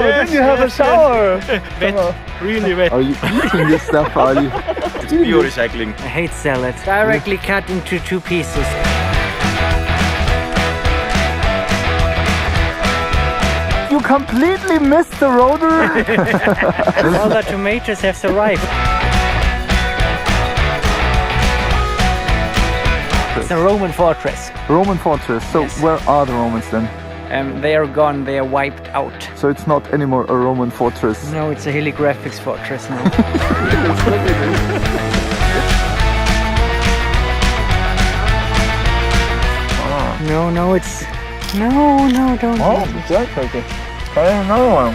then you have a shower. Wet, really wet. Are you eating this stuff? Are you? It's pure recycling. I hate salad. Directly cut into 2 pieces. You completely missed the rotor. All the tomatoes have survived. It's a Roman fortress. Roman fortress. So Yes. where are the Romans then? They are gone, they are wiped out. So it's not anymore a Roman fortress. No, it's a HeliGraphix fortress now. No, it's... No, don't. Oh, it's okay. Try another one.